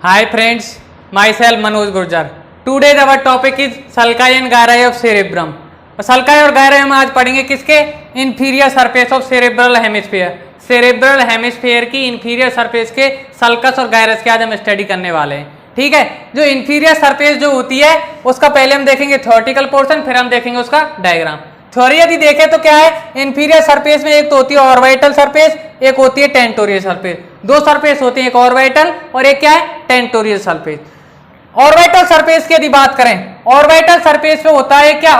Hi friends, myself Manoj Gurjar. Today our topic is sulci and gyri of cerebrum. sulci और gyri हम आज पढ़ेंगे किसके? Inferior surface of cerebral hemisphere. Cerebral hemisphere की inferior surface के sulcus और gyrus की आज हम स्टडी करने वाले हैं. ठीक है. जो इंफीरियर सरफेस जो होती है उसका पहले हम देखेंगे थ्योरेटिकल पोर्शन, फिर हम देखेंगे उसका डायग्राम. थ्योरी यदि देखें तो क्या है, इंफीरियर सरफेस में एक तो होती है ऑर्बिटल सरफेस, एक होती है टेंटोरियल सरफेस. दो सरफेस होती है, एक ऑर्बिटल और एक क्या है, टेंटोरियल सरफेस. ऑर्बिटल सरफेस की यदि बात करें, ऑर्बिटल सरफेस पे होता है क्या,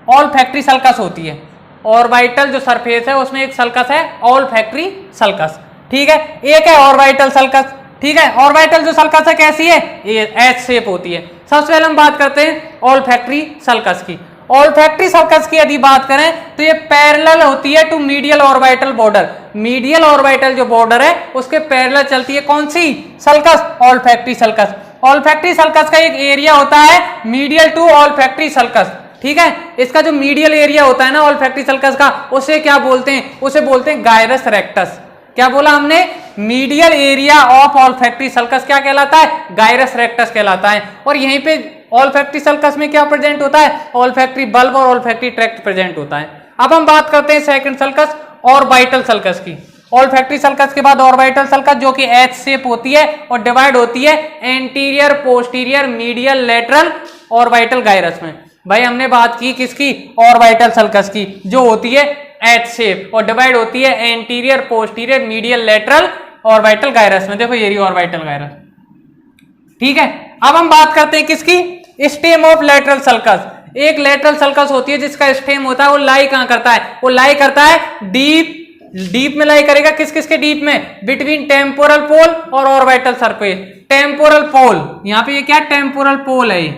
ऑल फैक्ट्री सल्कस होती है. ऑर्बिटल जो सरफेस है उसमें एक सल्कस है, ऑल फैक्ट्री सल्कस. ठीक है. एक है ऑर्बिटल सल्कस. ठीक है. ऑर्बिटल जो सल्कस है कैसी है, ये एच शेप होती है. सबसे पहले हम बात करते हैं ऑल फैक्ट्री सल्कस की. ऑल्फैक्टरी सर्कस की यदि बात करें तो ये पैरेलल होती है to medial orbital border. Medial orbital जो बॉर्डर है उसके पैरेलल चलती है कौन सी, sulcus, olfactory sulcus. Olfactory sulcus का एक एरिया होता है मीडियल टू ऑल्फैक्ट्री सल्कस. ठीक है. इसका जो मीडियल एरिया होता है ना ऑल्फैक्ट्री सल्कस का, उसे क्या बोलते हैं, उसे बोलते हैं गायरस रेक्टस. क्या बोला हमने, medial area of olfactory sulcus क्या कहलाता है, गायरस रेक्टस कहलाता है. और यहीं पे ऑल्फैक्ट्री सल्कस में क्या प्रेजेंट होता है, ऑल्फैक्ट्री बल्ब और ऑल्फैक्ट्री ट्रैक्ट प्रेजेंट होता है. अब हम बात करते हैं सेकंड सल्कस, ऑर्बिटल सल्कस की. ऑल्फैक्ट्री सल्कस के बाद ऑर्बिटल सल्कस जो कि एच शेप होती है और डिवाइड होती है anterior, posterior, medial, lateral orbital gyrus में. भाई हमने बात की किसकी, ऑर्बिटल सल्कस की, जो होती है एच शेप और डिवाइड होती है anterior, posterior, medial, lateral orbital gyrus में. देखो ये रही ऑर्बिटल गायरस. ठीक है. अब हम बात करते हैं किसकी, स्टेम ऑफ लेटरल सल्कस. एक लेटरल सल्कस होती है जिसका स्टेम होता है, वो लाई कहां करता है, वो लाई करता है डीप में लाई करेगा. किस किस के डीप में, बिटवीन टेम्पोरल पोल और ऑर्बिटल सरफेस. टेम्पोरल पोल, यहां पे ये क्या टेम्पोरल पोल है,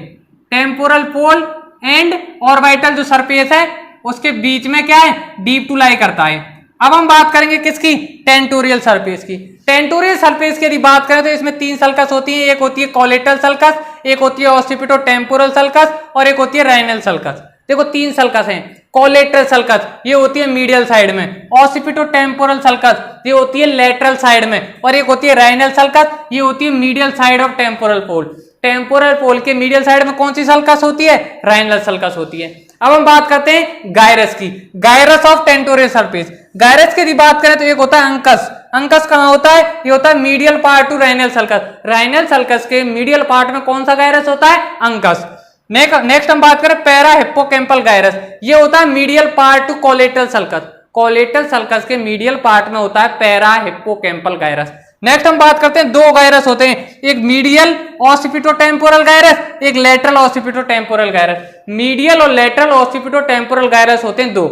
टेम्पोरल पोल एंड ऑर्बिटल जो सरफेस है उसके बीच में क्या है, डीप टू लाई करता है. अब हम बात करेंगे किसकी, टेंटोरियल सरफेस की. टेंटोरियल सरफेस की यदि बात करें तो इसमें तीन सल्कस होती है. एक होती है कोलेटल सल्कस, एक होती है ऑसिपिटो टेम्पोरल सल्कस और एक होती है राइनल सल्कस. देखो तीन सल्कस हैं. कोलेटल सल्कस ये होती है मीडियल साइड में, ऑसिपिटो टेम्पोरल सल्कस ये होती है लेटरल साइड में, और एक होती है राइनल सल्कस ये होती है medial side of temporal pole. Temporal pole के मीडियल साइड में कौन सी सल्कस होती है, राइनल सल्कस होती है. अब हम बात करते हैं गायरस की, gyrus of tentorial surface. Gyrus की बात करें तो एक होता है अंकस. अंकस कहां होता है, ये होता है medial part to rhinal sulcus. Rhinal sulcus के मीडियल पार्ट में कौन सा गायरस होता है, अंकस. नेक्स्ट हम बात करें पैरा हिप्पोकैम्पल गायरस. ये होता है medial part to collateral sulcus. Collateral sulcus के मीडियल पार्ट में होता है पैरा हिप्पोकैम्पल गायरस. नेक्स्ट हम बात करते हैं, दो गायरस होते हैं, एक मीडियल ऑसिपिटो टेम्पोरल गायरस, एक lateral occipito temporal gyrus. Medial और लेटरल ऑसिपिटो टेम्पोरल गायरस होते हैं दो.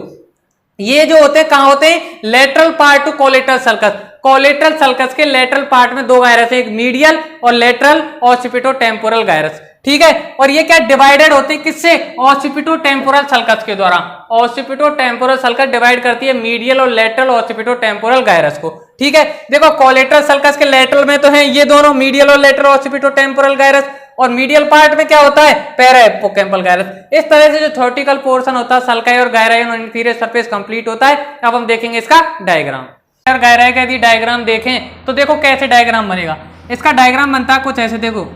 ये जो होते हैं कहां होते हैं, lateral part two collateral sulcus. Collateral sulcus के लेटरल पार्ट में दो गायरस है, एक मीडियल और लेटरल ऑसिपिटो टेम्पोरल गायरस. ठीक है. और ये क्या डिवाइडेड होते हैं किससे, ऑसिपिटो टेम्पोरल सल्कस के द्वारा. ऑसिपिटो टेम्पोरल सल्कस डिवाइड करती है मीडियल और लेटरल ऑसिपिटो टेम्पोरल गायरस को. ठीक है. देखो कोलेटल सल्कस के लेटरल में तो है ये दोनों मीडियल और लेटरल ऑसिपिटो टेम्पोरल गायरस, और मीडियल पार्ट में क्या होता है, पैरा हिप्पोकैम्पल गायरस. इस तरह से जो थ्योरेटिकल पोर्शन होता है सल्काई और गायराई और इंफीरियर सरफेस कंप्लीट होता है. अब हम देखेंगे इसका डायग्राम. अगर गायराई का यदि डायग्राम देखें तो देखो कैसे डायग्राम बनेगा. इसका डायग्राम बनता है कुछ ऐसे, देखो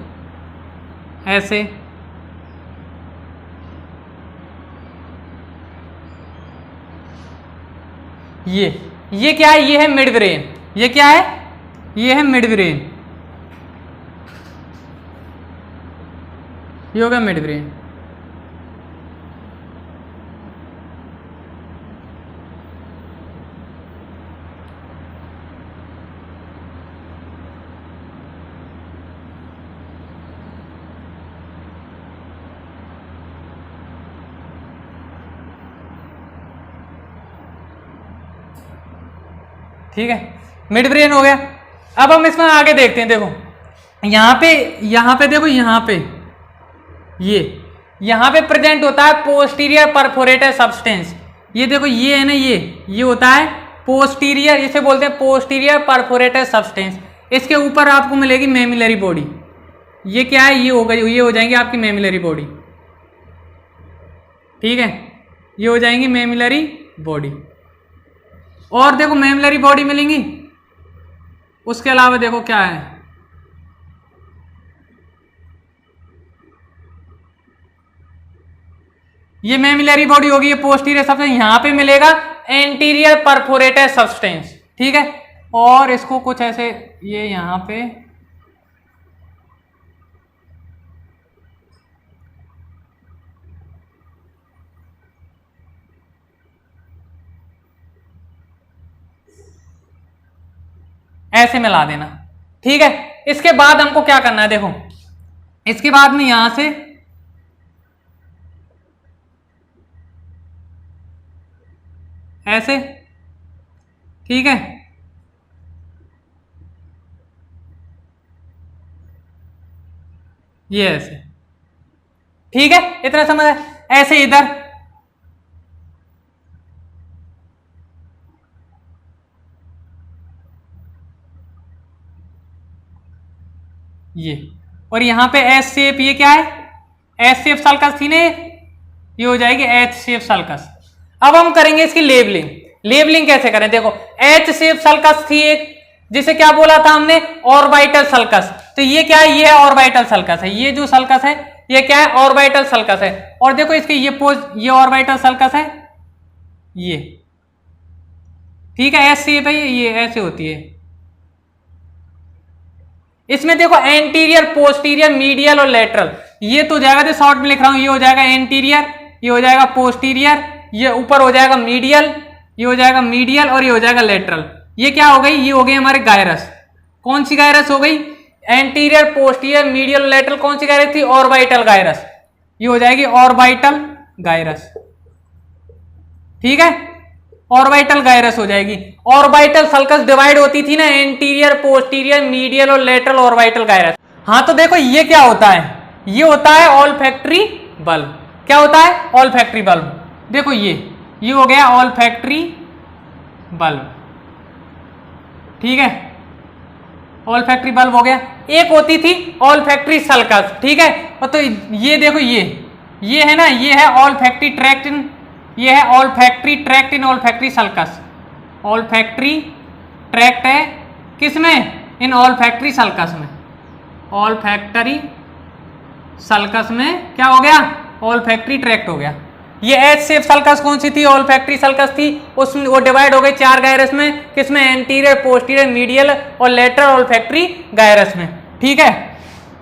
ऐसे. ये क्या है, ये है मिड ब्रेन. ये क्या है, ये है मिड ब्रेन. ये होगा मिड ब्रेन. ठीक है. मिड ब्रेन हो गया. अब हम इसमें आगे देखते हैं. देखो यहां पे देखो, ये यहां पे प्रेजेंट होता है पोस्टीरियर परफोरेटेड सब्सटेंस. ये देखो ये है ना, ये होता है पोस्टीरियर, इसे बोलते हैं पोस्टीरियर परफोरेटेड सब्सटेंस. इसके ऊपर आपको मिलेगी मेमिलरी बॉडी. ये क्या है, ये हो जाएंगी आपकी मेमिलरी बॉडी. ठीक है. ये हो जाएंगी मेमिलरी बॉडी. और देखो मेमिलरी बॉडी मिलेंगी. उसके अलावा देखो क्या है, ये मेमिलरी बॉडी होगी, ये पोस्टीरियर सब्सटेंस, यहां पे मिलेगा एंटीरियर परफोरेटेड सब्सटेंस, ठीक है। और इसको कुछ ऐसे ये यहां पे ऐसे मिला देना, ठीक है। इसके बाद हमको क्या करना है, देखो इसके बाद में यहां से ऐसे, ठीक है, ये ऐसे, ठीक है, इतना समझ है। ऐसे इधर ये, और यहां पे एस शेप, ये क्या है, एस शेप सल्कस थी ना, ये हो जाएगी एच शेप सल्कस। अब हम करेंगे इसकी लेबलिंग। लेबलिंग कैसे करें, देखो एच शेप सल्कस थी एक, जिसे क्या बोला था हमने, ऑर्बिटल सल्कस। तो ये क्या है, ये है ऑर्बिटल सल्कस है, ये जो सल्कस है ये क्या है, ऑर्बिटल सल्कस है। और देखो इसके ये ये ऑर्बिटल सल्कस है, ये, ठीक है, एस शेप है, ये ऐसे होती है। इसमें देखो एंटीरियर, पोस्टीरियर, मीडियल और लेटरल, ये तो जाएगा, तो शॉर्ट में लिख रहा हूं, ये हो जाएगा एंटीरियर, ये हो जाएगा पोस्टीरियर, ये ऊपर हो जाएगा मीडियल, ये हो जाएगा मीडियल, और ये हो जाएगा लेटरल। ये क्या हो गई, ये हो गई हमारे गायरस। कौन सी गायरस हो गई, एंटीरियर, पोस्टीरियर, मीडियल, लेटरल, कौन सी गायरस थी, ऑर्बिटल गायरस। ये हो जाएगी ऑर्बिटल गायरस, ठीक है, ऑर्बिटल गायरस हो जाएगी। ऑर्बिटल सल्कस डिवाइड होती थी ना, एंटीरियर, पोस्टीरियर, मीडियल और लेटरल ऑर्बिटल गायरस। हाँ तो देखो ये क्या होता है, ये होता है ऑल्फैक्टरी बल्ब। क्या होता है, ऑल्फैक्टरी बल्ब। देखो ये हो गया ऑल्फैक्टरी बल्ब, ठीक है, ऑल्फैक्टरी बल्ब हो गया। एक होती थी ऑल्फैक्टरी सल्कस, ठीक है। और तो ये देखो ये है ना, ये है ऑल्फैक्टरी ट्रैक्ट इन, ये है ऑल्फैक्टरी ट्रैक्ट इन ऑल्फैक्टरी सल्कस। ऑल्फैक्टरी ट्रैक्ट है किसमें, इन ऑल्फैक्टरी सल्कस में। ऑल्फैक्टरी सल्कस में क्या हो गया, ऑल्फैक्टरी ट्रैक्ट हो गया। ये एच शेप सल्कस कौन सी थी, ऑल्फैक्टरी सल्कस थी, उसमें वो डिवाइड हो गई 4 गायरस में, किसमें, एंटीरियर, पोस्टीरियर, मीडियल और लेटरल ऑल्फैक्टरी गायरस में, ठीक है।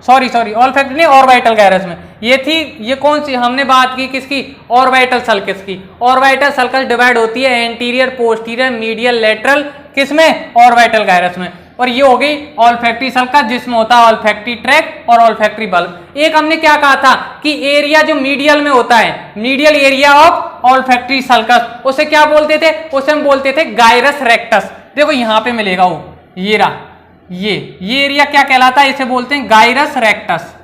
सॉरी ऑल्फैक्टरी नहीं, ऑर्बिटल गायरस में ये थी। ये कौन सी हमने बात की, किसकी, ऑर्बिटल सल्कस की। ऑर्बिटल सल्कस डिवाइड होती है एंटीरियर, पोस्टीरियर, मीडियल, लेटरल, किसमें, ऑर्बिटल गायरस में। और ये हो गई ऑल्फैक्टरी सल्कस, जिसमें होता है ऑल्फैक्टरी ट्रैक्ट और ऑल्फैक्टरी बल्ब। एक हमने क्या कहा था कि एरिया जो मीडियल में होता है, medial area of olfactory sulcus, उसे क्या बोलते थे, उसे हम बोलते थे गायरस रेक्टस। देखो यहां पे मिलेगा वो, ये रहा, ये एरिया क्या कहलाता है, इसे बोलते हैं गायरस रेक्टस,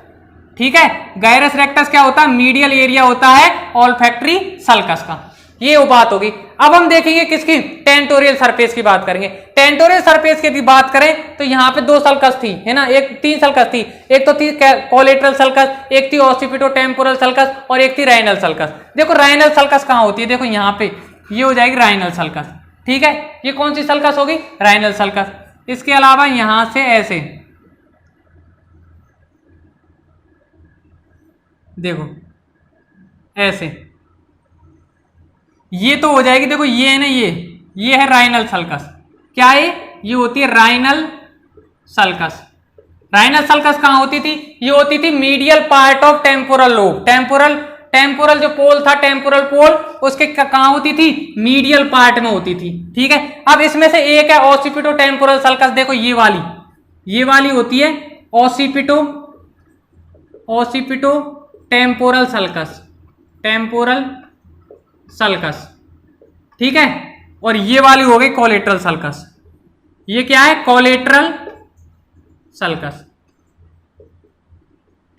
ठीक है। गायरस रेक्टस क्या होता है, मीडियल एरिया होता है ऑल्फैक्टरी सल्कस का। ये वो बात होगी। अब हम देखेंगे किसकी, टेंटोरियल सरफेस की बात करेंगे। टेंटोरियल सरफेस की बात करें तो यहाँ पे 2 सल्कस थी, है ना, 3 सल्कस थी। एक तो थी कोलेटरल सल्कस, एक थी ऑसिपिटो टेम्पोरल सल्कस और एक थी राइनल सल्कस। देखो राइनल सल्कस कहाँ होती है, देखो यहाँ पे ये हो जाएगी राइनल सल्कस, ठीक है। ये कौन सी सल्कस होगी, राइनल सल्कस। इसके अलावा यहां से ऐसे देखो, ऐसे ये तो हो जाएगी। देखो ये है ना, ये है राइनल सल्कस। क्या है, ये होती है राइनल सल्कस। राइनल सल्कस कहां होती थी, ये होती थी medial part of temporal lobe. Temporal जो पोल था, टेम्पोरल पोल, उसके कहां होती थी, मीडियल पार्ट में होती थी, ठीक है। अब इसमें से एक है ऑसिपिटो टेम्पोरल सल्कस। देखो ये वाली होती है ऑसिपिटो टेम्पोरल सल्कस, ठीक है। और ये वाली हो गई कोलेटरल सल्कस। ये क्या है, कोलेटरल सल्कस,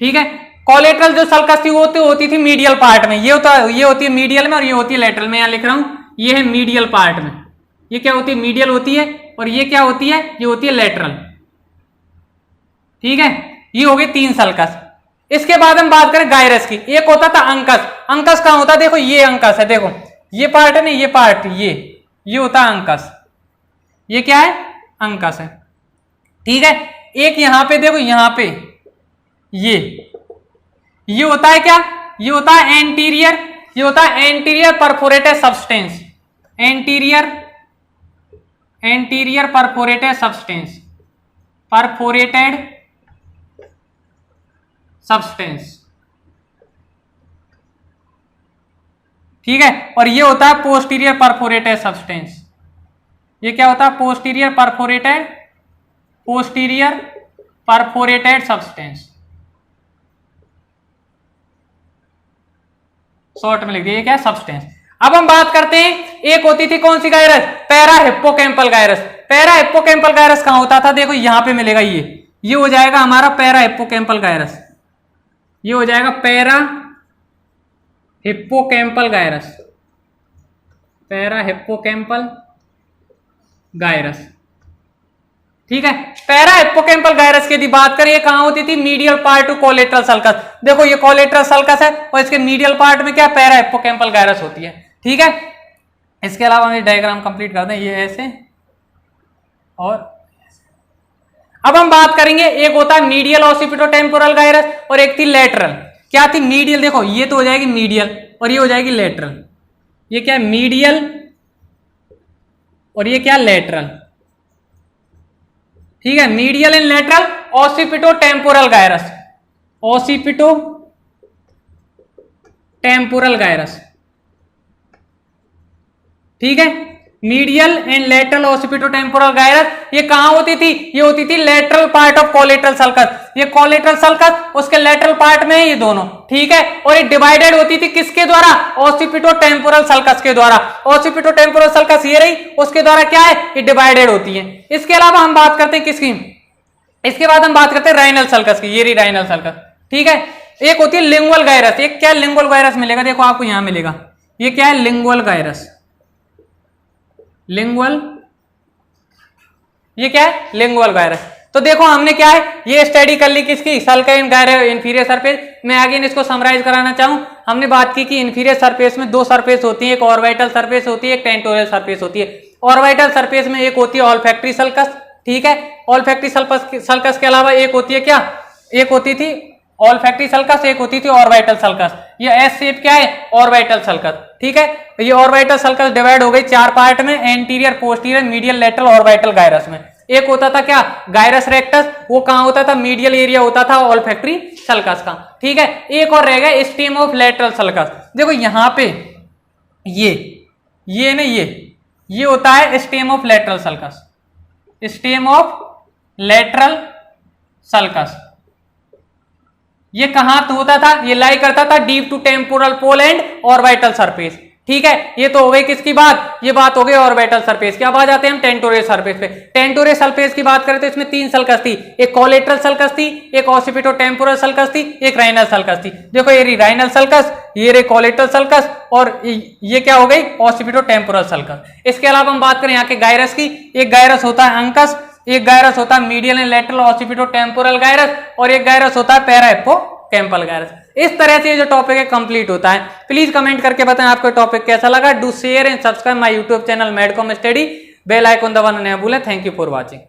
ठीक है। कोलेटरल जो सल्कस थी वो तो होती थी मीडियल पार्ट में, ये होती है मीडियल में और ये होती है लेटरल में। यहां लिख रहा हूं, ये है मीडियल पार्ट में। ये क्या होती है, मीडियल होती है, और ये क्या होती है, ये होती है लेटरल, ठीक है। ये हो गए 3 सल्कस। इसके बाद हम बात करें गायरस की। एक होता था अंकस। अंकस कहां होता है, देखो ये अंकस है, देखो ये पार्ट है ना, ये पार्ट, ये होता है अंकस। ये क्या है, अंकस है, ठीक है। एक यहां पे देखो, यहां पे ये होता है क्या, ये होता है एंटीरियर, ये होता है anterior perforated substance, anterior perforated substance, perforated substance, ठीक है। और ये होता है पोस्टीरियर परफोरेटेड सब्सटेंस। ये क्या होता है? पोस्टीरियर परफोरेटेड सब्सटेंस, शॉर्ट में लिख दिया, क्या सब्सटेंस। अब हम बात करते हैं, एक होती थी कौन सी gyrus? Parahippocampal gyrus. Parahippocampal gyrus कहां होता था? देखो यहां पे मिलेगा, ये हो जाएगा हमारा पैरा हिप्पोकैम्पल गायरस, ये हो जाएगा para hippocampal gyrus, parahippocampal gyrus, ठीक है। पैरा हिप्पोकैम्पल गायरस की यदि बात करें, ये कहां होती थी? Medial part to collateral sulcus. देखो ये कोलेटरल सल्कस है और इसके मीडियल पार्ट में क्या? पैरा हिप्पोकैम्पल गायरस होती है, ठीक है। इसके अलावा हम डायग्राम कंप्लीट कर दें, ये ऐसे और अब हम बात करेंगे, एक होता है मीडियल ऑसिपिटोटेम्पोरल गायरस और एक थी लेटरल। क्या थी? मीडियल, देखो ये तो हो जाएगी मीडियल और ये हो जाएगी लेटरल। ये क्या है? मीडियल और ये क्या? लेटरल, ठीक है। Medial and lateral occipitotemporal gyrus, occipitotemporal gyrus, ठीक है। Medial and lateral occipitotemporal gyrus ये कहां होती थी? ये होती थी lateral part of collateral sulcus. ये कोलेटरल सल्कस, उसके लेटरल पार्ट में है ये दोनों, ठीक है। और ये डिवाइडेड होती थी किसके द्वारा? ऑसिपिटोटेम्पोरल सल्कस के द्वारा। ऑसिपिटोटेम्पोरल सल्कस ये रही, उसके द्वारा क्या है? ये डिवाइडेड होती है। इसके अलावा हम बात करते हैं किसकी? इसके बाद हम बात करते हैं राइनल सल्कस की। ये रही राइनल सल्कस, ठीक है। एक होती है लिंगुअल गायरस। एक क्या? लिंगुअल गायरस मिलेगा, देखो आपको यहां मिलेगा। ये क्या है? लिंगुअल गायरस, लिंगुअल, ये क्या है? Lingual gyrus. तो देखो हमने क्या है, ये स्टडी कर ली किसकी? सल्काइन गायरस इंफीरियर सरफेस। मैं अगेन इसको समराइज कराना चाहूं, हमने बात की कि इंफीरियर सरफेस में दो सरफेस होती है, एक ऑर्बिटल सरफेस होती है, एक टेंटोरियल सरफेस होती है। ऑर्बिटल सरफेस में एक होती है ऑल्फैक्टरी सल्कस, ठीक है। ऑल्फैक्टरी सल्कस के अलावा एक होती है क्या? एक होती थी ऑल्फैक्टरी सल्कस, एक होती थी ऑर्बिटल सल्कस। ये एस शेप क्या है? ऑर्बिटल सल्कस, ठीक है। ये ऑर्बिटल सल्कस डिवाइड हो गई चार पार्ट में, anterior, posterior, medial, lateral, orbital gyrus में। एक होता था क्या? गायरस रेक्टस, वो कहां होता था? मीडियल एरिया होता था ऑल्फैक्टरी सल्कस का, ठीक है। एक और रह गया स्टेम ऑफ लेटरल सल्कस। देखो यहां पे ये ना ये होता है stem of lateral sulcus, stem of lateral sulcus. ये कहां तो होता था? ये लाई करता था deep to temporal pole and orbital surface, ठीक है। ये तो हो गई किसकी बात? ये बात हो गई ऑर्बिटल सरफेस की। अब आ जाते हैं हम टेंटोरियल सरफेस पे। टेंटोरियल सरफेस की बात करें तो इसमें तीन सल्कस थी, एक कोलेटरल सल्कस थी, एक ऑसिपिटोटेम्पोरल सल्कस थी, एक राइनल सल्कस थी। देखो ये रही राइनल सल्कस, ये रही कोलेटरल सल्कस और ये क्या हो गई? ऑसिपिटोटेम्पोरल सल्कस। इसके अलावा हम बात करें यहाँ के गायरस की, एक गायरस होता है अंकस, एक गायरस होता है medial and lateral occipitotemporal gyrus और एक गायरस होता है पैरा हिप्पोकैम्पल गायरस। इस तरह से ये जो टॉपिक है कंप्लीट होता है। प्लीज कमेंट करके बताएं आपको टॉपिक कैसा लगा। Do share and subscribe my YouTube channel Medcom study. Bell icon दबाना न भूलें। Thank you for watching.